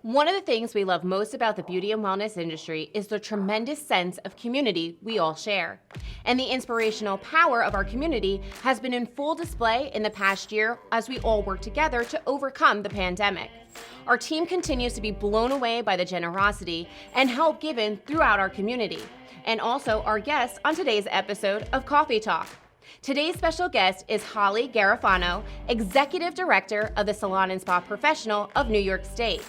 One of the things we love most about the beauty and wellness industry is the tremendous sense of community we all share. And the inspirational power of our community has been in full display in the past year as we all work together to overcome the pandemic. Our team continues to be blown away by the generosity and help given throughout our community, and also our guests on today's episode of Coffee Talk. Today's special guest is Holly Garofano, Executive Director of the Salon and Spa Professional of New York State.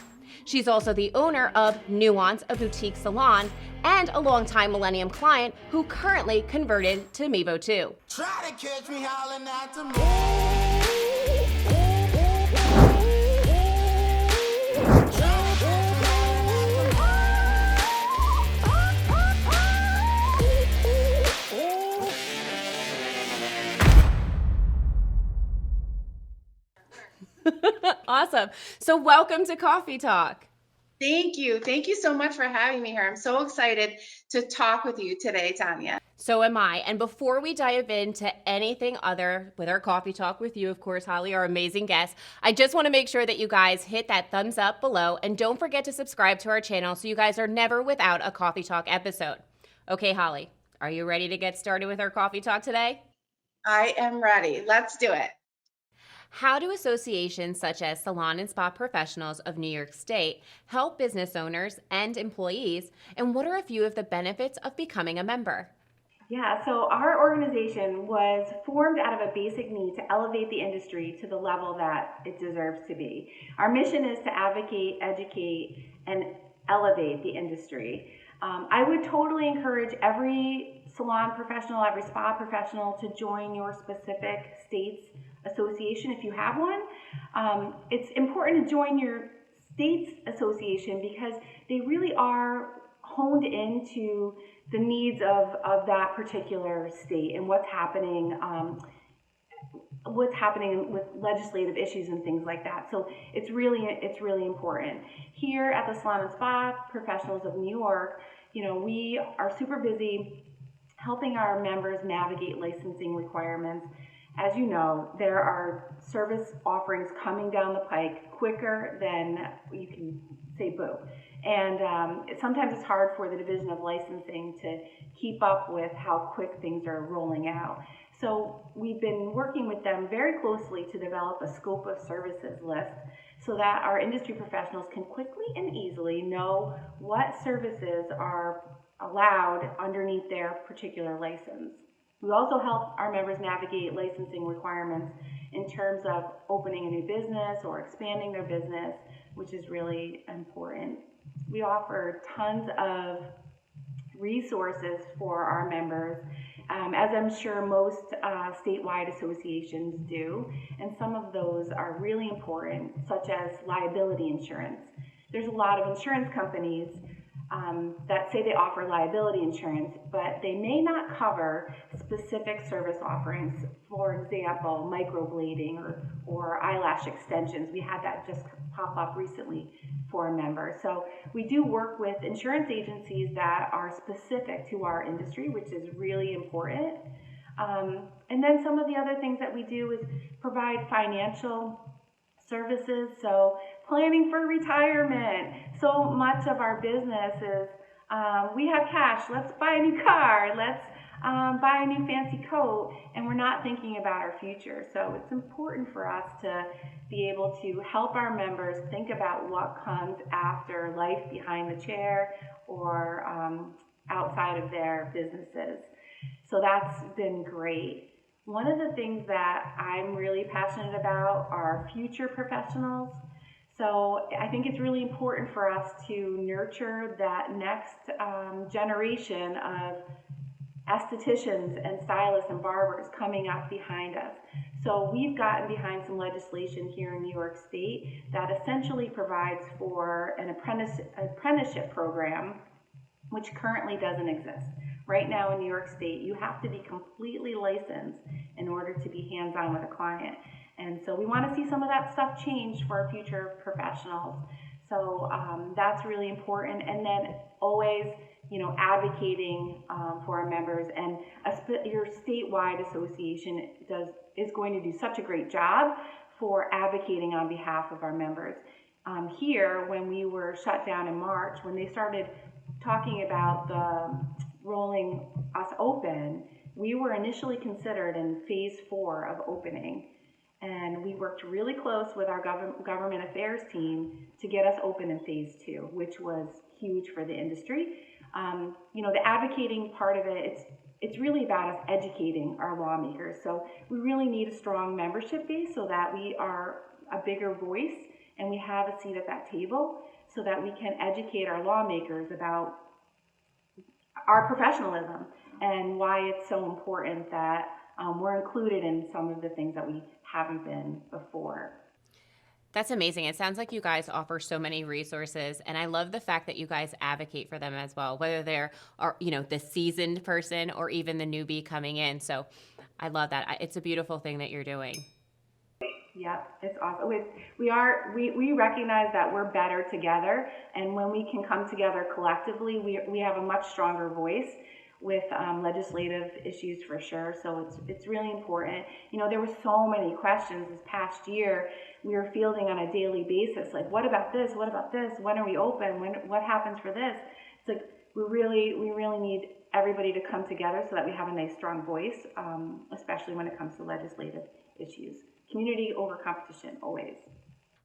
She's also the owner of Nuance, a boutique salon, and a longtime Millennium client who currently converted to Meevo too. Try to catch me howling at the moon. Awesome. So welcome to Coffee Talk. Thank you. Thank you so much for having me here. I'm so excited to talk with you today, Tanya. So am I. And before we dive into anything other with our Coffee Talk with you, of course, Holly, our amazing guest, I just want to make sure that you guys hit that thumbs up below and don't forget to subscribe to our channel so you guys are never without a Coffee Talk episode. Okay, Holly, are you ready to get started with our Coffee Talk today? I am ready. Let's do it. How do associations such as Salon and Spa Professionals of New York State help business owners and employees, and what are a few of the benefits of becoming a member? Yeah, so our organization was formed out of a basic need to elevate the industry to the level that it deserves to be. Our mission is to advocate, educate, and elevate the industry. I would totally encourage every salon professional, every spa professional to join your specific state's association if you have one. It's important to join your state's association because they really are honed into the needs of that particular state and what's happening with legislative issues and things like that. So it's really important. Here at the Salon and Spa Professionals of New York, we are super busy helping our members navigate licensing requirements. As you know, there are service offerings coming down the pike quicker than you can say boo. And sometimes it's hard for the Division of Licensing to keep up with how quick things are rolling out. So we've been working with them very closely to develop a scope of services list so that our industry professionals can quickly and easily know what services are allowed underneath their particular license. We also help our members navigate licensing requirements in terms of opening a new business or expanding their business, which is really important. We offer tons of resources for our members, as I'm sure most statewide associations do, and some of those are really important, such as liability insurance. There's a lot of insurance companies that say they offer liability insurance, but they may not cover specific service offerings. For example, microblading or eyelash extensions. We had that just pop up recently for a member. So we do work with insurance agencies that are specific to our industry, which is really important. And then some of the other things that we do is provide financial services, so planning for retirement. So much of our business is we have cash, let's buy a new car, let's buy a new fancy coat, and we're not thinking about our future. So it's important for us to be able to help our members think about what comes after life behind the chair or outside of their businesses. So that's been great. One of the things that I'm really passionate about are future professionals. So I think it's really important for us to nurture that next generation of estheticians and stylists and barbers coming up behind us. So we've gotten behind some legislation here in New York State that essentially provides for an apprenticeship program, which currently doesn't exist. Right now in New York State, you have to be completely licensed in order to be hands-on with a client. And so we want to see some of that stuff change for future professionals. So that's really important. And then always, advocating for our members. And your statewide association is going to do such a great job for advocating on behalf of our members. here when we were shut down in March, when they started talking about the rolling us open, we were initially considered in phase 4 of opening. And we worked really close with our government affairs team to get us open in phase 2, which was huge for the industry. The advocating part of it, it's really about us educating our lawmakers. So we really need a strong membership base so that we are a bigger voice and we have a seat at that table so that we can educate our lawmakers about our professionalism and why it's so important that we're included in some of the things that we haven't been before. That's amazing. It sounds like you guys offer so many resources, and I love the fact that you guys advocate for them as well, whether they're the seasoned person or even the newbie coming in. So I love that. It's a beautiful thing that you're doing. Yep, it's awesome. We recognize that we're better together, and when we can come together collectively, we have a much stronger voice with legislative issues for sure. So it's really important. There were so many questions this past year we were fielding on a daily basis, like what about this? What about this? When are we open? What happens for this? It's like we really need everybody to come together so that we have a nice strong voice, especially when it comes to legislative issues. Community over competition, always.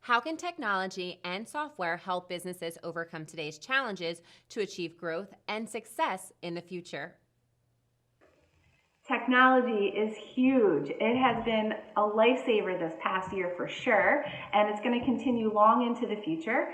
How can technology and software help businesses overcome today's challenges to achieve growth and success in the future? Technology is huge. It has been a lifesaver this past year for sure, and it's going to continue long into the future.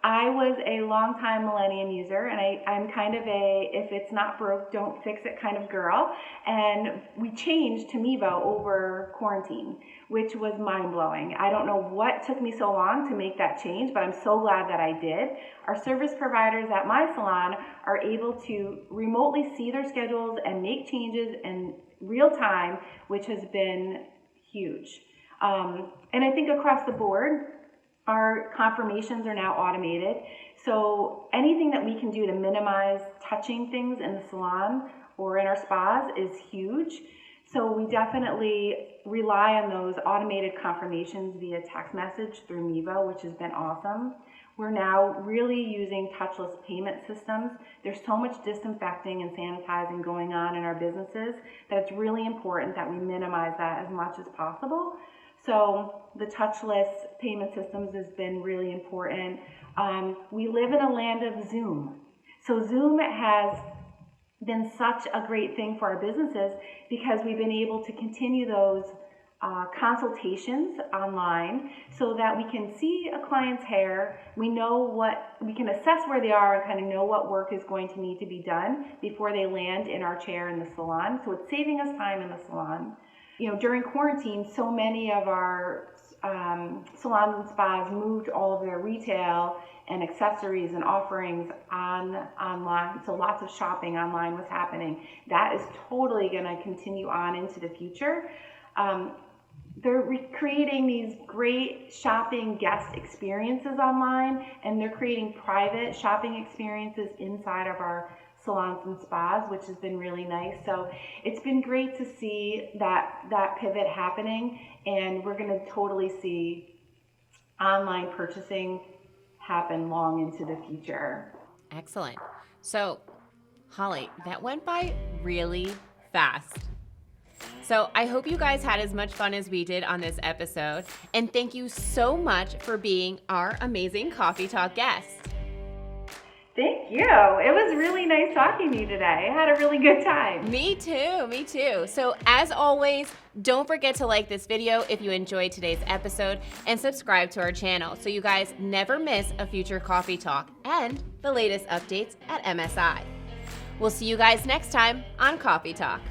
I was a longtime Millennium user, and I'm kind of a if it's not broke, don't fix it kind of girl. And we changed to Meevo over quarantine, which was mind-blowing. I don't know what took me so long to make that change, but I'm so glad that I did. Our service providers at my salon are able to remotely see their schedules and make changes in real time, which has been huge. And I think across the board, our confirmations are now automated. So anything that we can do to minimize touching things in the salon or in our spas is huge. So we definitely rely on those automated confirmations via text message through Meevo, which has been awesome. We're now really using touchless payment systems. There's so much disinfecting and sanitizing going on in our businesses that it's really important that we minimize that as much as possible. So the touchless payment systems has been really important. We live in a land of Zoom. So Zoom has been such a great thing for our businesses because we've been able to continue those consultations online so that we can see a client's hair. We can assess where they are and kind of know what work is going to need to be done before they land in our chair in the salon. So it's saving us time in the salon. During quarantine, so many of our salons and spas moved all of their retail and accessories and offerings online. So lots of shopping online was happening. That is totally going to continue on into the future. They're creating these great shopping guest experiences online, and they're creating private shopping experiences inside of our salons and spas, which has been really nice. So it's been great to see that pivot happening, and we're going to totally see online purchasing happen long into the future. Excellent. So, Holly, that went by really fast. So I hope you guys had as much fun as we did on this episode, and thank you so much for being our amazing Coffee Talk guest. Thank you. It was really nice talking to you today. I had a really good time. Me too. So as always, don't forget to like this video if you enjoyed today's episode and subscribe to our channel so you guys never miss a future Coffee Talk and the latest updates at MSI. We'll see you guys next time on Coffee Talk.